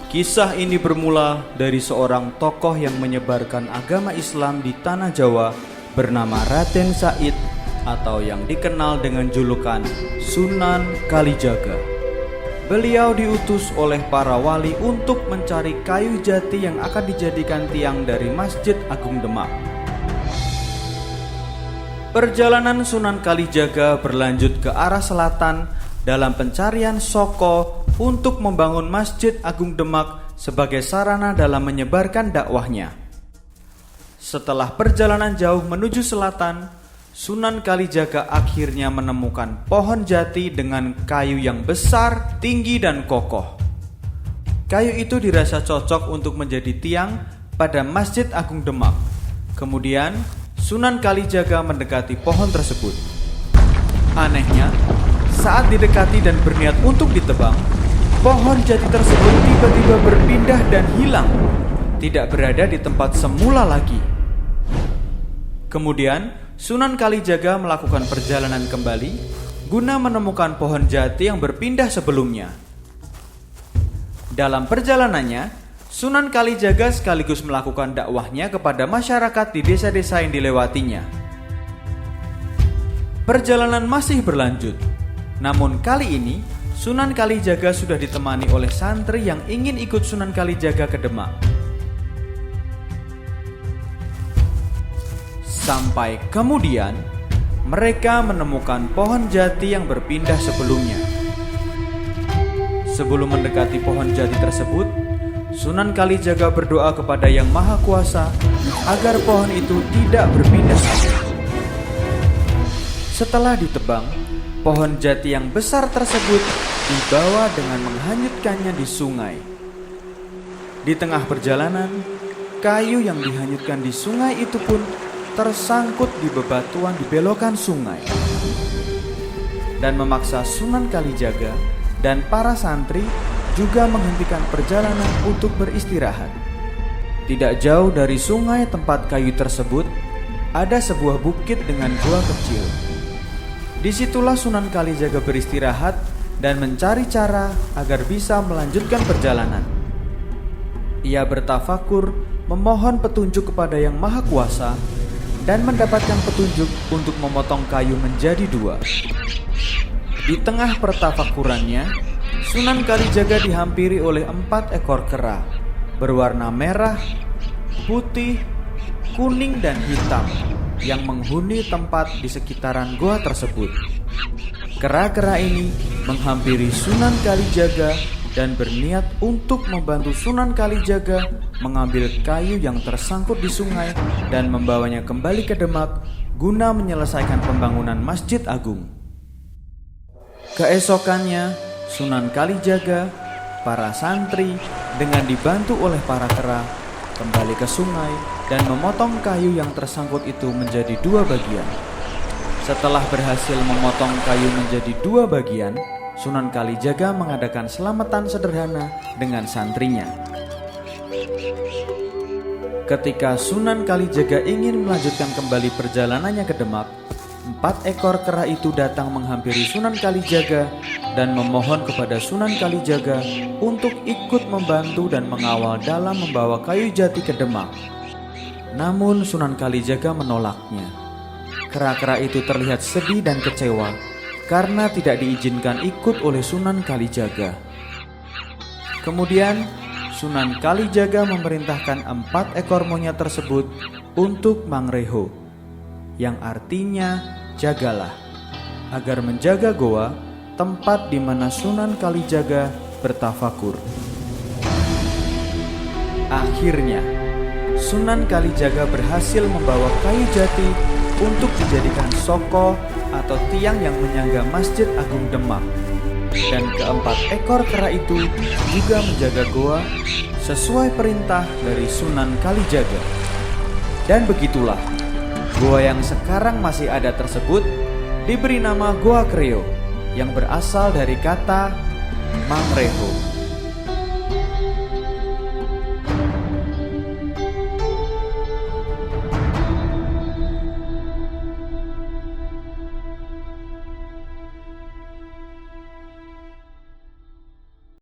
Kisah ini bermula dari seorang tokoh yang menyebarkan agama Islam di tanah Jawa bernama Raden Said atau yang dikenal dengan julukan Sunan Kalijaga. Beliau diutus oleh para wali untuk mencari kayu jati yang akan dijadikan tiang dari Masjid Agung Demak. Perjalanan Sunan Kalijaga berlanjut ke arah selatan dalam pencarian Soko untuk membangun Masjid Agung Demak sebagai sarana dalam menyebarkan dakwahnya. Setelah perjalanan jauh menuju selatan, Sunan Kalijaga akhirnya menemukan pohon jati dengan kayu yang besar, tinggi, dan kokoh. Kayu itu dirasa cocok untuk menjadi tiang pada Masjid Agung Demak. Kemudian, Sunan Kalijaga mendekati pohon tersebut. Anehnya, saat didekati dan berniat untuk ditebang, pohon jati tersebut tiba-tiba berpindah dan hilang, tidak berada di tempat semula lagi. Kemudian, Sunan Kalijaga melakukan perjalanan kembali guna menemukan pohon jati yang berpindah sebelumnya. Dalam perjalanannya, Sunan Kalijaga sekaligus melakukan dakwahnya kepada masyarakat di desa-desa yang dilewatinya. Perjalanan masih berlanjut, namun kali ini Sunan Kalijaga sudah ditemani oleh santri yang ingin ikut Sunan Kalijaga ke Demak. Sampai kemudian mereka menemukan pohon jati yang berpindah sebelumnya. Sebelum mendekati pohon jati tersebut, Sunan Kalijaga berdoa kepada Yang Maha Kuasa agar pohon itu tidak berpindah. Setelah ditebang, pohon jati yang besar tersebut dibawa dengan menghanyutkannya di sungai. Di tengah perjalanan, kayu yang dihanyutkan di sungai itu pun tersangkut di bebatuan di belokan sungai dan memaksa Sunan Kalijaga dan para santri juga menghentikan perjalanan untuk beristirahat. Tidak jauh dari sungai tempat kayu tersebut ada sebuah bukit dengan gua kecil. Disitulah Sunan Kalijaga beristirahat dan mencari cara agar bisa melanjutkan perjalanan. Ia bertafakur memohon petunjuk kepada Yang Maha Kuasa dan mendapatkan petunjuk untuk memotong kayu menjadi dua. Di tengah pertafakurannya, Sunan Kalijaga dihampiri oleh 4 ekor kera berwarna merah, putih, kuning, dan hitam yang menghuni tempat di sekitaran goa tersebut. Kera-kera ini menghampiri Sunan Kalijaga dan berniat untuk membantu Sunan Kalijaga mengambil kayu yang tersangkut di sungai dan membawanya kembali ke Demak guna menyelesaikan pembangunan Masjid Agung. Keesokannya, Sunan Kalijaga, para santri dengan dibantu oleh para kera kembali ke sungai dan memotong kayu yang tersangkut itu menjadi 2 bagian. Setelah berhasil memotong kayu menjadi 2 bagian, Sunan Kalijaga mengadakan selamatan sederhana dengan santrinya. Ketika Sunan Kalijaga ingin melanjutkan kembali perjalanannya ke Demak, 4 ekor kera itu datang menghampiri Sunan Kalijaga dan memohon kepada Sunan Kalijaga untuk ikut membantu dan mengawal dalam membawa kayu jati ke Demak. Namun Sunan Kalijaga menolaknya. Kera-kera itu terlihat sedih dan kecewa karena tidak diizinkan ikut oleh Sunan Kalijaga. Kemudian Sunan Kalijaga memerintahkan 4 ekor monyet tersebut untuk mangreho, yang artinya jagalah, agar menjaga goa, tempat di mana Sunan Kalijaga bertafakur. Akhirnya Sunan Kalijaga berhasil membawa kayu jati untuk dijadikan soko atau tiang yang menyangga Masjid Agung Demak. Dan ke-4 ekor kera itu juga menjaga goa sesuai perintah dari Sunan Kalijaga. Dan begitulah, goa yang sekarang masih ada tersebut diberi nama Goa Kreo yang berasal dari kata mangreho.